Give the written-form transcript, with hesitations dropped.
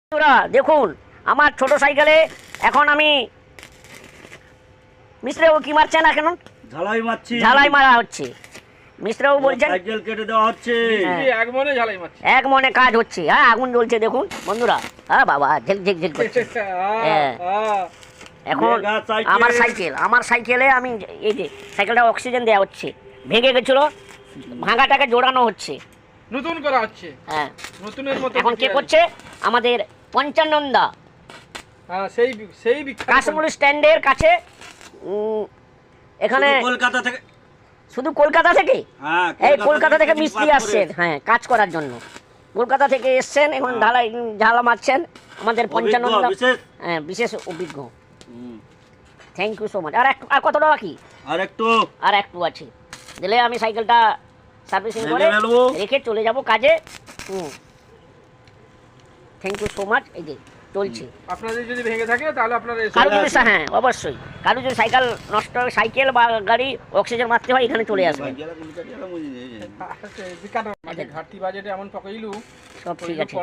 বন্ধুরা দেখুন আমার ছোট সাইকেলে এখন আমি মিস্ত্রিবাবু কি মারছেন এখন? ঝালাই মারছি। ঝালাই মারা হচ্ছে। মিস্ত্রিবাবু বলছেন সাইকেল কেটে দেওয়া হচ্ছে। এক মনে ঝালাই মারছি। এক মনে কাজ হচ্ছে। হ্যাঁ আগুন জ্বলছে দেখুন বন্ধুরা। হ্যাঁ বাবা ঝিক ঝিক ঝিক করছে। হ্যাঁ। এখন আমার সাইকেলে আমি এই যে সাইকেলটা অক্সিজেন দেওয়া হচ্ছে, ভেঙে গেছিল, ভাঙাটাকে জোড়ানো হচ্ছে, নতুন করা হচ্ছে। হ্যাঁ নতুনের মতো এখন কে করছে? আমাদের পঞ্চানন্দা হ্যাঁ সেই সেই বিখ্যাত কাশমুল স্ট্যান্ডের কাছে। এখানে কলকাতা থেকে, শুধু কলকাতা থেকে, হ্যাঁ এই কলকাতা থেকে মিস্ত্রি আসছেন, হ্যাঁ কাজ করার জন্য কলকাতা থেকে এসছেন। এখন ঢালাই ঝালা মারছেন আমাদের পঞ্চানন্দা, হ্যাঁ বিশেষ অভিজ্ঞ। Thank you so much. আর কতটা বাকি? আর একটু আছে, দিলে আমি সাইকেলটা সার্ভিসিং করে রেখে চলে যাব কাজে। Thank you so much. এই যে চলছে। আপনাদের যদি ভেঙে থাকে তাহলে আপনারা কারো যদি, হ্যাঁ অবশ্যই, কারো যদি সাইকেল নষ্ট হয়, সাইকেল বা গাড়ি অক্সিজেন মারতে হয়, এখানে চলে আসবে। ঘাটতি বাজেটে এমন পকাইলু সব ঠিক আছে।